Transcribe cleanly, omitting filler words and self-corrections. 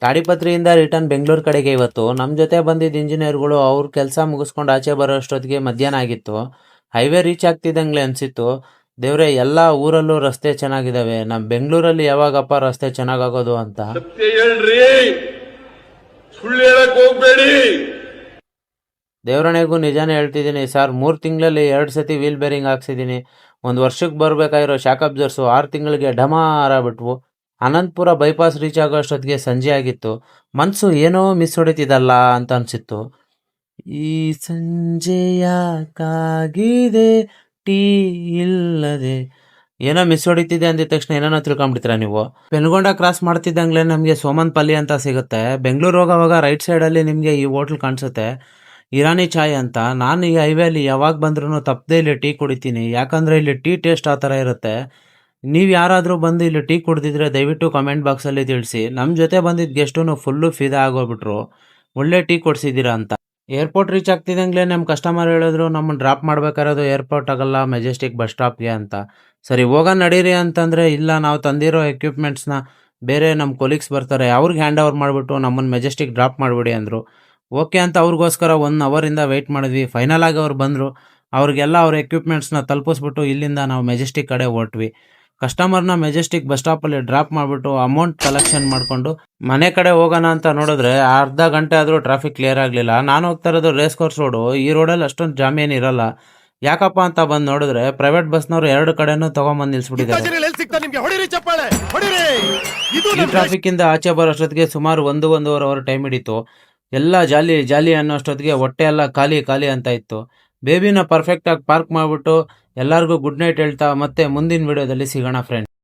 ತಾಡಿಪತ್ರಿಯಿಂದ return Bengaluru ಕಡೆಗೆ ಇವತ್ತು ನಮ್ಮ ಜೊತೆ ಬಂದಿದ್ದ ಇಂಜಿನಿಯರ್ಗಳು ಅವ್ರ ಕೆಲಸ ಮುಗಿಸ್ಕೊಂಡು ಆಚೆ ಬರೋ ಅಷ್ಟೊತ್ತಿಗೆ ಮಧ್ಯಾಹ್ನ ಆಗಿತ್ತು. ಹೈವೇ ರೀಚ್ ಆಗ್ತಿದ್ದಂಗ್ಲೆ ಅನಿಸಿತ್ತು, ದೇವ್ರೆ ಎಲ್ಲ ಊರಲ್ಲೂ ರಸ್ತೆ ಚೆನ್ನಾಗಿದ್ದಾವೆ, ನಮ್ಮ ಬೆಂಗಳೂರಲ್ಲಿ ಯಾವಾಗಪ್ಪ ರಸ್ತೆ ಚೆನ್ನಾಗಾಗೋದು ಅಂತ. ಸತ್ಯ ಹೇಳ್ರಿ, ಸುಳ್ಳು ಹೇಳಕ್ ಹೋಗ್ಬೇಡಿ. ದೇವರಣೆಗೂ ನಿಜಾನೇ ಹೇಳ್ತಿದ್ದೀನಿ ಸರ್. 3 ತಿಂಗಳಲ್ಲಿ 2 ಸತಿ ವೀಲ್ ಬೇರಿಂಗ್ ಹಾಕ್ಸಿದ್ದೀನಿ. 1 ವರ್ಷಕ್ಕೆ ಬರಬೇಕಾಗಿರೋ ಶಾಕ್ ಅಬ್ಸರ್ಸು 6 ತಿಂಗಳಿಗೆ ಢಮಾರ ಬಿಟ್ವು. ಅನಂತಪುರ ಬೈಪಾಸ್ ರೀಚ್ ಆಗೋ ಅಷ್ಟೊತ್ತಿಗೆ ಸಂಜೆ ಆಗಿತ್ತು. ಮನಸ್ಸು ಏನೋ ಮಿಸ್ ಹೊಡಿತಿದ್ದಲ್ಲ ಅಂತ ಅನಿಸಿತ್ತು. ಈ ಸಂಜೆ ಯಾಕಾಗಿದೆ ಟೀ ಇಲ್ಲದೆ, ಏನೋ ಮಿಸ್ ಹೊಡಿತಿದೆ ಅಂದಿದ ತಕ್ಷಣ ಏನೇನೋ ತಿಳ್ಕೊಂಡ್ಬಿಡ್ತೀರಾ ನೀವು. ಪೆನ್ಗೊಂಡ ಕ್ರಾಸ್ ಮಾಡ್ತಿದ್ದಂಗ್ಲೇ ನಮಗೆ ಸೋಮನ್ ಪಲ್ಲಿ ಅಂತ ಸಿಗುತ್ತೆ. ಬೆಂಗಳೂರು ಹೋಗೋವಾಗ ರೈಟ್ ಸೈಡಲ್ಲಿ ನಿಮಗೆ ಈ ಹೋಟ್ಲ್ ಕಾಣಿಸುತ್ತೆ, ಇರಾನಿ ಚಾಯ್ ಅಂತ. ನಾನು ಈ ಹೈವೇಲಿ ಯಾವಾಗ ಬಂದ್ರೂ ತಪ್ಪದೇ ಇಲ್ಲಿ ಟೀ ಕುಡಿತೀನಿ, ಯಾಕಂದರೆ ಇಲ್ಲಿ ಟೀ ಟೇಸ್ಟ್ ಆ ಥರ ಇರುತ್ತೆ. ನೀವು ಯಾರಾದರೂ ಬಂದು ಇಲ್ಲಿ ಟೀ ಕುಡ್ದಿದ್ರೆ ದಯವಿಟ್ಟು ಕಮೆಂಟ್ ಬಾಕ್ಸಲ್ಲಿ ತಿಳಿಸಿ. ನಮ್ಮ ಜೊತೆ ಬಂದಿದ್ದ ಗೆಸ್ಟೂ ಫುಲ್ಲು ಫಿದಾ ಆಗೋಗ್ಬಿಟ್ರು, ಒಳ್ಳೆ ಟೀ ಕೊಡಿಸಿದ್ದೀರಾ ಅಂತ. ಏರ್ಪೋರ್ಟ್ ರೀಚ್ ಆಗ್ತಿದ್ದಂಗ್ಲೇ ನಮ್ಮ ಕಸ್ಟಮರ್ ಹೇಳಿದ್ರು ನಮ್ಮನ್ನು ಡ್ರಾಪ್ ಮಾಡ್ಬೇಕಾರೋದು ಏರ್ಪೋರ್ಟ್ ಆಗಲ್ಲ, ಮೆಜೆಸ್ಟಿಕ್ ಬಸ್ ಸ್ಟಾಪ್ಗೆ ಅಂತ. ಸರಿ ಹೋಗೋಣ ನಡೀರಿ ಅಂತಂದರೆ, ಇಲ್ಲ ನಾವು ತಂದಿರೋ ಎಕ್ವಿಪ್ಮೆಂಟ್ಸ್ನ ಬೇರೆ ನಮ್ಮ ಕೊಲೀಗ್ಸ್ ಬರ್ತಾರೆ ಅವ್ರಿಗೆ ಹ್ಯಾಂಡ್ ಓವರ್ ಮಾಡಿಬಿಟ್ಟು ನಮ್ಮನ್ನು ಮೆಜೆಸ್ಟಿಕ್ ಡ್ರಾಪ್ ಮಾಡಿಬಿಡಿ ಅಂದರು. ಓಕೆ ಅಂತ ಅವ್ರಿಗೋಸ್ಕರ 1 ಅವರಿಂದ ವೆಯ್ಟ್ ಮಾಡಿದ್ವಿ. ಫೈನಲ್ ಆಗಿ ಅವ್ರು ಬಂದರು. ಅವ್ರಿಗೆಲ್ಲ ಅವ್ರ ಎಕ್ವಿಪ್ಮೆಂಟ್ಸ್ನ ತಲುಪಿಸ್ಬಿಟ್ಟು ಇಲ್ಲಿಂದ ನಾವು ಮೆಜೆಸ್ಟಿಕ್ ಕಡೆ ಹೊರಟ್ವಿ. ಕಸ್ಟಮರ್ನ ಮೆಜೆಸ್ಟಿಕ್ ಬಸ್ ಸ್ಟಾಪಲ್ಲಿ ಡ್ರಾಪ್ ಮಾಡಿಬಿಟ್ಟು ಅಮೌಂಟ್ ಕಲೆಕ್ಷನ್ ಮಾಡಿಕೊಂಡು ಮನೆ ಕಡೆ ಹೋಗೋಣ ಅಂತ ನೋಡಿದ್ರೆ ಅರ್ಧ ಗಂಟೆ ಆದರೂ ಟ್ರಾಫಿಕ್ ಕ್ಲಿಯರ್ ಆಗಲಿಲ್ಲ. ನಾನು ಹೋಗ್ತಾ ಇರೋದು ರೇಸ್ ಕೋರ್ಸ್ ರೋಡು. ಈ ರೋಡಲ್ಲಿ ಅಷ್ಟೊಂದು ಜಾಮ್ ಏನಿರಲ್ಲ. ಯಾಕಪ್ಪ ಅಂತ ಬಂದು ನೋಡಿದ್ರೆ ಪ್ರೈವೇಟ್ ಬಸ್ನವ್ರು 2 ಕಡೆನೂ ತೊಗೊಂಬಂದು ನಿಲ್ಸ್ಬಿಟ್ಟಿದ್ದಾರೆ. ಈ ಟ್ರಾಫಿಕ್ಕಿಂದ ಆಚೆ ಬರೋ ಅಷ್ಟೊತ್ತಿಗೆ ಸುಮಾರು 1-1.5 ಅವರ್ ಟೈಮ್ ಹಿಡಿತು. ಎಲ್ಲ ಜಾಲಿ ಜಾಲಿ ಅನ್ನೋ ಅಷ್ಟೊತ್ತಿಗೆ ಹೊಟ್ಟೆ ಎಲ್ಲ ಖಾಲಿ ಖಾಲಿ ಅಂತ ಇತ್ತು. ಬೇಬಿನ ಪರ್ಫೆಕ್ಟಾಗಿ ಪಾರ್ಕ್ ಮಾಡಿಬಿಟ್ಟು ಎಲ್ಲರಿಗೂ ಗುಡ್ ನೈಟ್ ಹೇಳ್ತಾ ಮತ್ತೆ ಮುಂದಿನ ವಿಡಿಯೋದಲ್ಲಿ ಸಿಗೋಣ ಫ್ರೆಂಡ್.